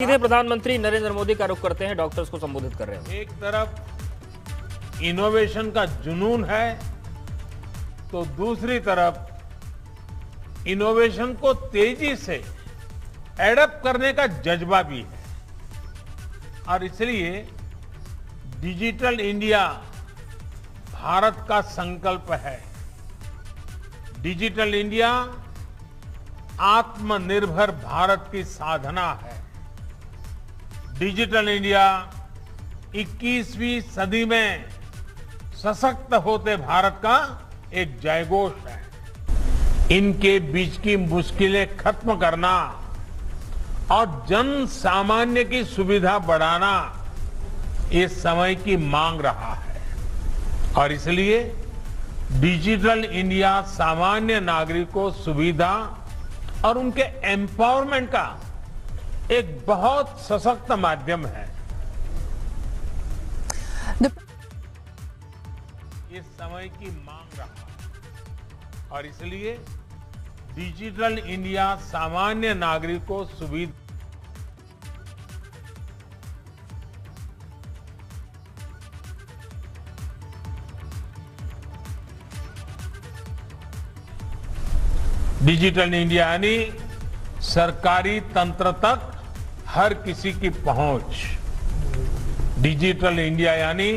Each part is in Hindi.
सीधे प्रधानमंत्री नरेंद्र मोदी का रुख करते हैं, डॉक्टर्स को संबोधित कर रहे हैं। एक तरफ इनोवेशन का जुनून है तो दूसरी तरफ इनोवेशन को तेजी से एडप्ट करने का जज्बा भी है और इसलिए डिजिटल इंडिया भारत का संकल्प है। डिजिटल इंडिया आत्मनिर्भर भारत की साधना है। डिजिटल इंडिया 21वीं सदी में सशक्त होते भारत का एक जयघोष है। इनके बीच की मुश्किलें खत्म करना और जन सामान्य की सुविधा बढ़ाना ये समय की मांग रहा है और इसलिए डिजिटल इंडिया सामान्य नागरिकों सुविधा और उनके एम्पावरमेंट का एक बहुत सशक्त माध्यम है। ये समय की मांग रहा है और इसलिए डिजिटल इंडिया सामान्य नागरिकों सुविधा डिजिटल इंडिया यानी सरकारी तंत्र तक हर किसी की पहुंच। डिजिटल इंडिया यानी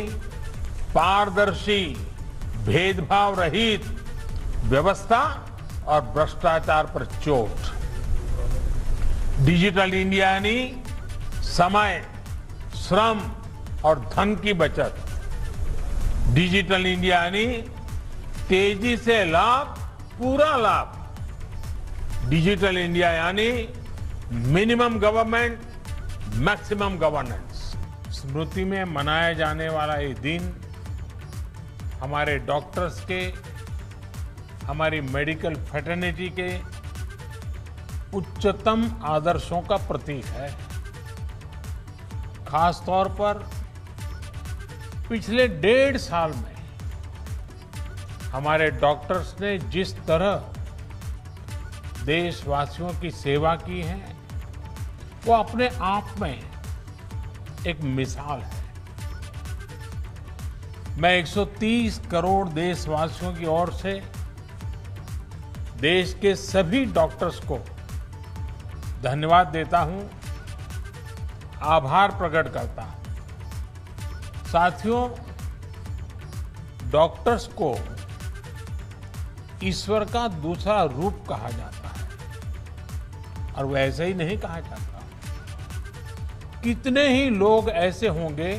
पारदर्शी, भेदभाव रहित व्यवस्था और भ्रष्टाचार पर चोट। डिजिटल इंडिया यानी समय, श्रम और धन की बचत। डिजिटल इंडिया यानी तेजी से लाभ, पूरा लाभ। डिजिटल इंडिया यानी मिनिमम गवर्नमेंट, मैक्सिमम गवर्नेंस। स्मृति में मनाया जाने वाला ये दिन हमारे डॉक्टर्स के, हमारी मेडिकल फ्रेटर्निटी के उच्चतम आदर्शों का प्रतीक है। खास तौर पर पिछले 1.5 साल में हमारे डॉक्टर्स ने जिस तरह देशवासियों की सेवा की है वो अपने आप में एक मिसाल है। मैं 130 करोड़ देशवासियों की ओर से देश के सभी डॉक्टर्स को धन्यवाद देता हूं, आभार प्रकट करता हूं। साथियों, डॉक्टर्स को ईश्वर का दूसरा रूप कहा जाता है और वैसे ही नहीं कहा जाता। कितने ही लोग ऐसे होंगे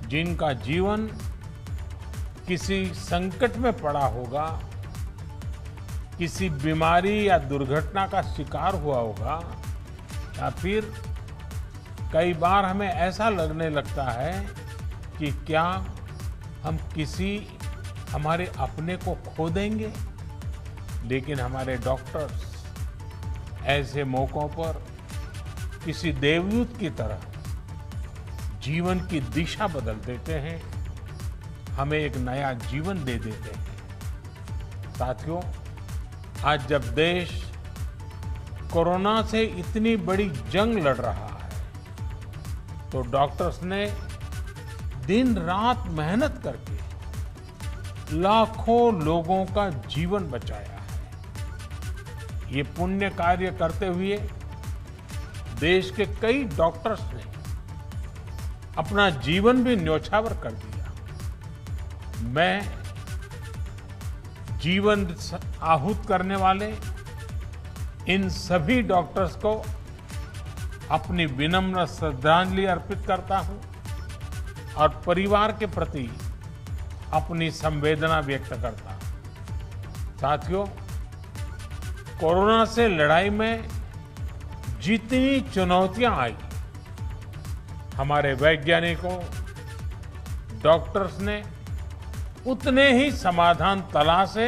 जिनका जीवन किसी संकट में पड़ा होगा, किसी बीमारी या दुर्घटना का शिकार हुआ होगा, या फिर कई बार हमें ऐसा लगने लगता है कि क्या हम किसी हमारे अपने को खो देंगे। लेकिन हमारे डॉक्टर्स ऐसे मौकों पर किसी देवदूत की तरह जीवन की दिशा बदल देते हैं, हमें एक नया जीवन दे देते हैं। साथियों, आज जब देश कोरोना से इतनी बड़ी जंग लड़ रहा है तो डॉक्टर्स ने दिन रात मेहनत करके लाखों लोगों का जीवन बचाया है। ये पुण्य कार्य करते हुए देश के कई डॉक्टर्स ने अपना जीवन भी न्यौछावर कर दिया। मैं जीवन आहूत करने वाले इन सभी डॉक्टर्स को अपनी विनम्र श्रद्धांजलि अर्पित करता हूं और परिवार के प्रति अपनी संवेदना व्यक्त करता हूं। साथियों, कोरोना से लड़ाई में जितनी चुनौतियां आई, हमारे वैज्ञानिकों, डॉक्टर्स ने उतने ही समाधान तलाशे,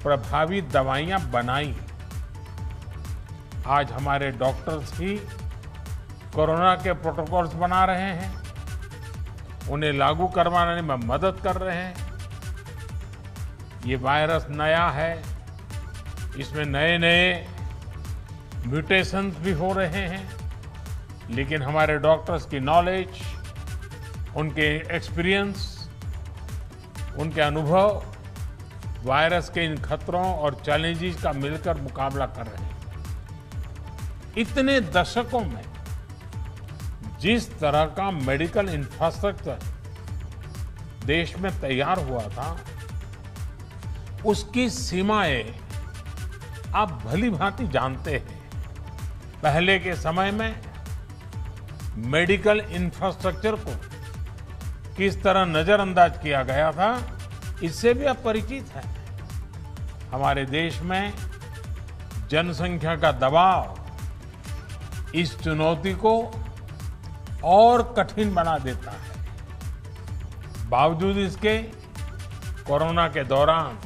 प्रभावी दवाइयां बनाई। आज हमारे डॉक्टर्स ही कोरोना के प्रोटोकॉल्स बना रहे हैं, उन्हें लागू करवाने में मदद कर रहे हैं। ये वायरस नया है, इसमें नए नए म्यूटेशंस भी हो रहे हैं, लेकिन हमारे डॉक्टर्स की नॉलेज, उनके एक्सपीरियंस, उनके अनुभव वायरस के इन खतरों और चैलेंजेस का मिलकर मुकाबला कर रहे हैं। इतने दशकों में जिस तरह का मेडिकल इंफ्रास्ट्रक्चर देश में तैयार हुआ था, उसकी सीमाएं आप भली भांति जानते हैं। पहले के समय में मेडिकल इंफ्रास्ट्रक्चर को किस तरह नजरअंदाज किया गया था, इससे भी आप परिचित हैं। हमारे देश में जनसंख्या का दबाव इस चुनौती को और कठिन बना देता है। बावजूद इसके कोरोना के दौरान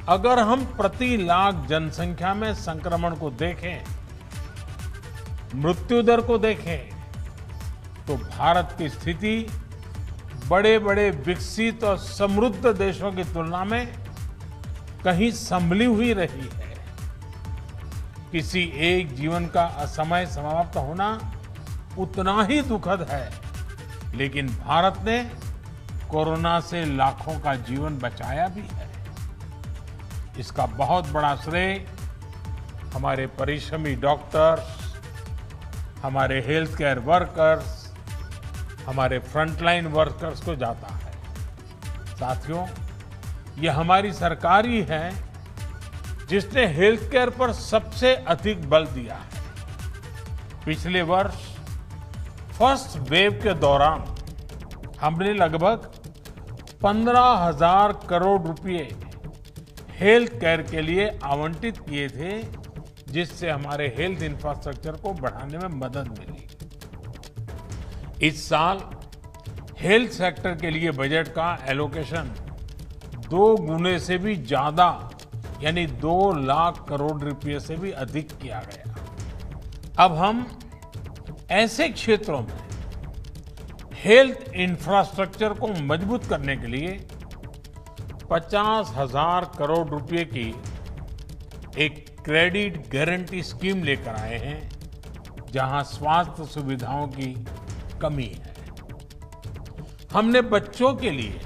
अगर हम प्रति लाख जनसंख्या में संक्रमण को देखें, मृत्यु दर को देखें, तो भारत की स्थिति बड़े बड़े विकसित और समृद्ध देशों की तुलना में कहीं संभली हुई रही है। किसी एक जीवन का असमय समाप्त होना उतना ही दुखद है, लेकिन भारत ने कोरोना से लाखों का जीवन बचाया भी है। इसका बहुत बड़ा श्रेय हमारे परिश्रमी डॉक्टर्स, हमारे हेल्थ केयर वर्कर्स, हमारे फ्रंटलाइन वर्कर्स को जाता है। साथियों, ये हमारी सरकार ही है जिसने हेल्थ केयर पर सबसे अधिक बल दिया है। पिछले वर्ष फर्स्ट वेव के दौरान हमने लगभग 15,000 करोड़ रुपए हेल्थ केयर के लिए आवंटित किए थे, जिससे हमारे हेल्थ इंफ्रास्ट्रक्चर को बढ़ाने में मदद मिली। इस साल हेल्थ सेक्टर के लिए बजट का एलोकेशन 2 गुने से भी ज्यादा, यानी 2 लाख करोड़ रुपए से भी अधिक किया गया। अब हम ऐसे क्षेत्रों में हेल्थ इंफ्रास्ट्रक्चर को मजबूत करने के लिए 50,000 करोड़ रुपए की एक क्रेडिट गारंटी स्कीम लेकर आए हैं, जहां स्वास्थ्य सुविधाओं की कमी है। हमने बच्चों के लिए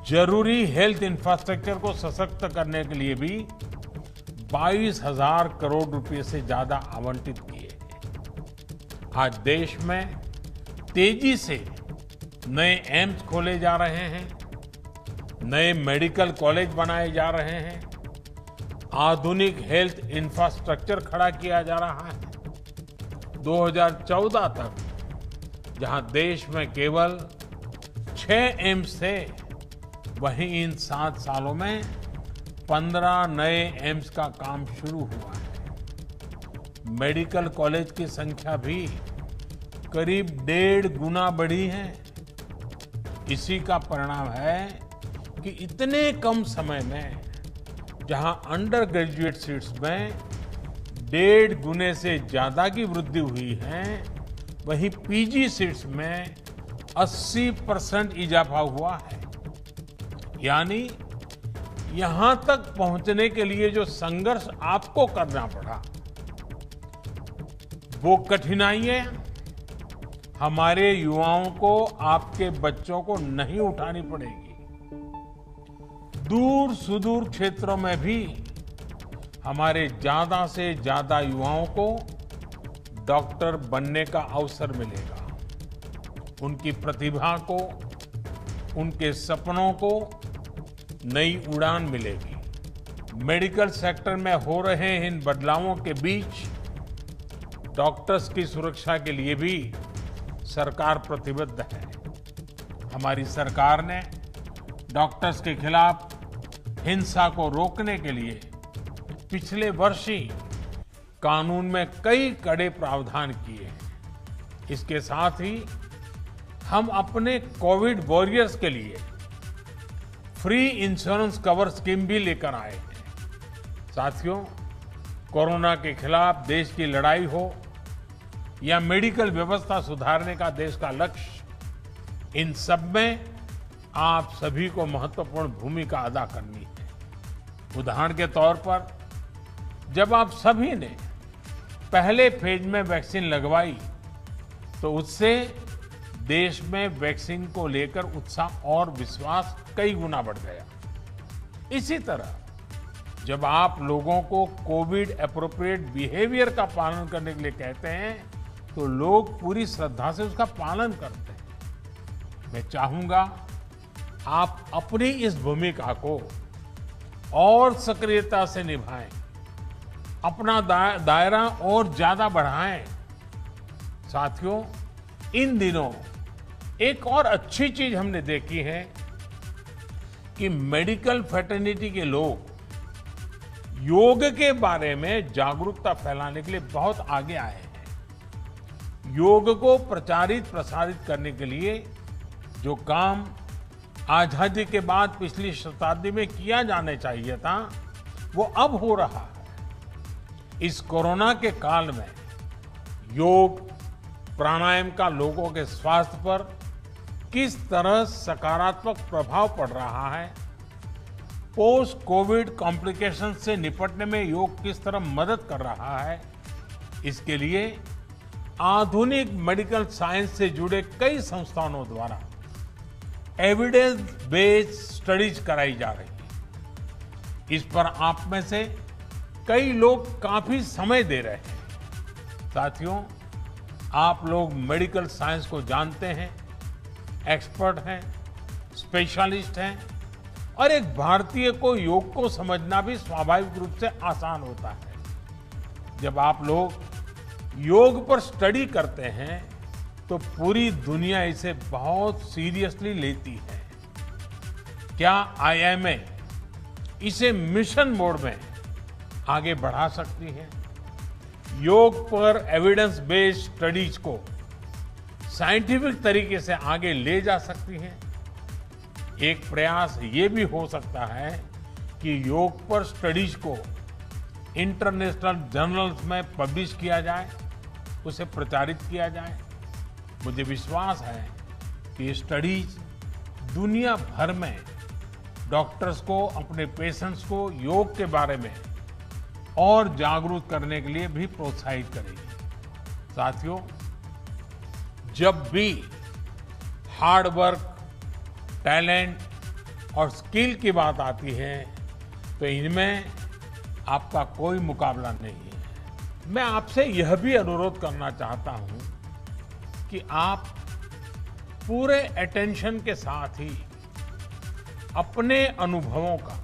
जरूरी हेल्थ इंफ्रास्ट्रक्चर को सशक्त करने के लिए भी 22,000 करोड़ रुपए से ज्यादा आवंटित किए हैं। आज देश में तेजी से नए एम्स खोले जा रहे हैं, नए मेडिकल कॉलेज बनाए जा रहे हैं, आधुनिक हेल्थ इंफ्रास्ट्रक्चर खड़ा किया जा रहा है। 2014 तक जहां देश में केवल 6 एम्स थे, वहीं इन 7 सालों में 15 नए एम्स का काम शुरू हुआ है। मेडिकल कॉलेज की संख्या भी करीब 1.5 गुना बढ़ी है। इसी का परिणाम है कि इतने कम समय में जहां अंडर ग्रेजुएट सीट्स में 1.5 गुने से ज्यादा की वृद्धि हुई है, वहीं पीजी सीट्स में 80% इजाफा हुआ है। यानी यहां तक पहुंचने के लिए जो संघर्ष आपको करना पड़ा, वो कठिनाइयां हमारे युवाओं को, आपके बच्चों को नहीं उठानी पड़ेगी। दूर सुदूर क्षेत्रों में भी हमारे ज्यादा से ज्यादा युवाओं को डॉक्टर बनने का अवसर मिलेगा। उनकी प्रतिभा को, उनके सपनों को नई उड़ान मिलेगी। मेडिकल सेक्टर में हो रहे इन बदलावों के बीच डॉक्टर्स की सुरक्षा के लिए भी सरकार प्रतिबद्ध है। हमारी सरकार ने डॉक्टर्स के खिलाफ हिंसा को रोकने के लिए पिछले वर्ष ही कानून में कई कड़े प्रावधान किए हैं। इसके साथ ही हम अपने कोविड वॉरियर्स के लिए फ्री इंश्योरेंस कवर स्कीम भी लेकर आए हैं। साथियों, कोरोना के खिलाफ देश की लड़ाई हो या मेडिकल व्यवस्था सुधारने का देश का लक्ष्य, इन सब में आप सभी को महत्वपूर्ण भूमिका अदा करनी है। उदाहरण के तौर पर जब आप सभी ने पहले फेज में वैक्सीन लगवाई तो उससे देश में वैक्सीन को लेकर उत्साह और विश्वास कई गुना बढ़ गया। इसी तरह जब आप लोगों को कोविड एप्रोप्रिएट बिहेवियर का पालन करने के लिए कहते हैं तो लोग पूरी श्रद्धा से उसका पालन करते हैं। मैं चाहूंगा आप अपनी इस भूमिका को और सक्रियता से निभाएं, अपना दायरा और ज्यादा बढ़ाएं। साथियों, इन दिनों एक और अच्छी चीज हमने देखी है कि मेडिकल फ्रेटर्निटी के लोग योग के बारे में जागरूकता फैलाने के लिए बहुत आगे आए हैं। योग को प्रचारित प्रसारित करने के लिए जो काम आजादी के बाद पिछली शताब्दी में किया जाना चाहिए था, वो अब हो रहा है। इस कोरोना के काल में योग प्राणायाम का लोगों के स्वास्थ्य पर किस तरह सकारात्मक प्रभाव पड़ रहा है, पोस्ट कोविड कॉम्प्लिकेशन से निपटने में योग किस तरह मदद कर रहा है, इसके लिए आधुनिक मेडिकल साइंस से जुड़े कई संस्थानों द्वारा एविडेंस बेस्ड स्टडीज कराई जा रही है। इस पर आप में से कई लोग काफी समय दे रहे हैं। साथियों, आप लोग मेडिकल साइंस को जानते हैं, एक्सपर्ट हैं, स्पेशलिस्ट हैं और एक भारतीय को योग को समझना भी स्वाभाविक रूप से आसान होता है। जब आप लोग योग पर स्टडी करते हैं तो पूरी दुनिया इसे बहुत सीरियसली लेती है। क्या आईएमए इसे मिशन मोड में आगे बढ़ा सकती है? योग पर एविडेंस बेस्ड स्टडीज को साइंटिफिक तरीके से आगे ले जा सकती है। एक प्रयास ये भी हो सकता है कि योग पर स्टडीज को इंटरनेशनल जर्नल्स में पब्लिश किया जाए, उसे प्रचारित किया जाए। मुझे विश्वास है कि ये स्टडीज दुनिया भर में डॉक्टर्स को, अपने पेशेंट्स को योग के बारे में और जागरूक करने के लिए भी प्रोत्साहित करेगी। साथियों, जब भी हार्ड वर्क, टैलेंट और स्किल की बात आती है तो इनमें आपका कोई मुकाबला नहीं है। मैं आपसे यह भी अनुरोध करना चाहता हूं कि आप पूरे अटेंशन के साथ ही अपने अनुभवों का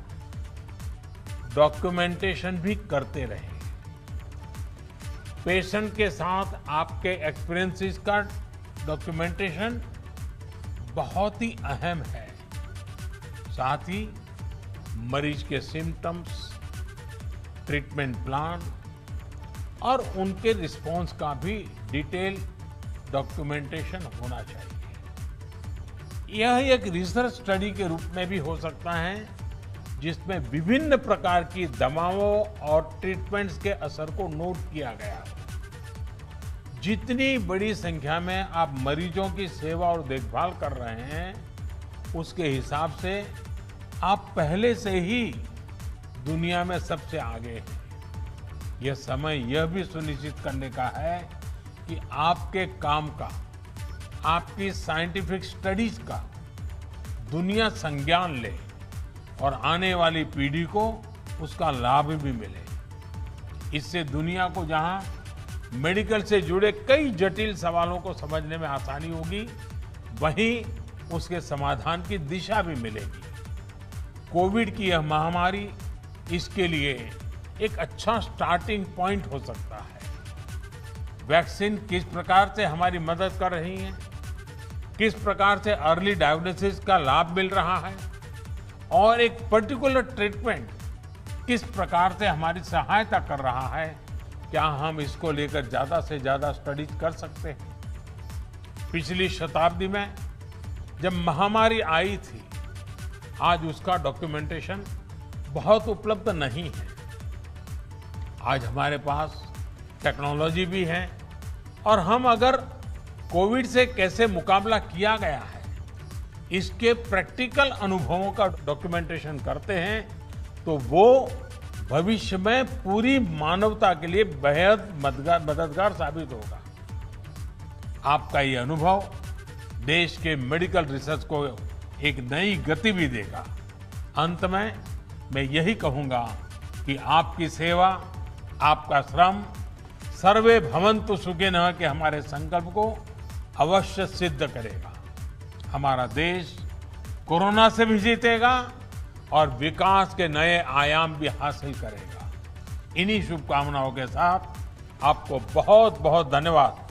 डॉक्यूमेंटेशन भी करते रहें। पेशेंट के साथ आपके एक्सपीरियंसेस का डॉक्यूमेंटेशन बहुत ही अहम है। साथ ही मरीज के सिम्टम्स, ट्रीटमेंट प्लान और उनके रिस्पॉन्स का भी डिटेल डॉक्यूमेंटेशन होना चाहिए। यह एक रिसर्च स्टडी के रूप में भी हो सकता है जिसमें विभिन्न प्रकार की दवाओं और ट्रीटमेंट्स के असर को नोट किया गया है। जितनी बड़ी संख्या में आप मरीजों की सेवा और देखभाल कर रहे हैं, उसके हिसाब से आप पहले से ही दुनिया में सबसे आगे हैं। यह समय यह भी सुनिश्चित करने का है कि आपके काम का, आपकी साइंटिफिक स्टडीज का दुनिया संज्ञान ले और आने वाली पीढ़ी को उसका लाभ भी मिले। इससे दुनिया को जहां मेडिकल से जुड़े कई जटिल सवालों को समझने में आसानी होगी, वहीं उसके समाधान की दिशा भी मिलेगी। कोविड की यह महामारी इसके लिए एक अच्छा स्टार्टिंग पॉइंट हो सकता है। वैक्सीन किस प्रकार से हमारी मदद कर रही है, किस प्रकार से अर्ली डायग्नोसिस का लाभ मिल रहा है और एक पर्टिकुलर ट्रीटमेंट किस प्रकार से हमारी सहायता कर रहा है, क्या हम इसको लेकर ज्यादा से ज्यादा स्टडीज कर सकते हैं? पिछली शताब्दी में जब महामारी आई थी, आज उसका डॉक्यूमेंटेशन बहुत उपलब्ध नहीं है। आज हमारे पास टेक्नोलॉजी भी है और हम अगर कोविड से कैसे मुकाबला किया गया है, इसके प्रैक्टिकल अनुभवों का डॉक्यूमेंटेशन करते हैं तो वो भविष्य में पूरी मानवता के लिए बेहद मददगार साबित होगा। आपका ये अनुभव देश के मेडिकल रिसर्च को एक नई गति भी देगा। अंत में मैं यही कहूंगा कि आपकी सेवा, आपका श्रम सर्वे भवन्तु सुखिनः के हमारे संकल्प को अवश्य सिद्ध करेगा। हमारा देश कोरोना से भी जीतेगा और विकास के नए आयाम भी हासिल करेगा। इन्हीं शुभकामनाओं के साथ आपको बहुत बहुत धन्यवाद।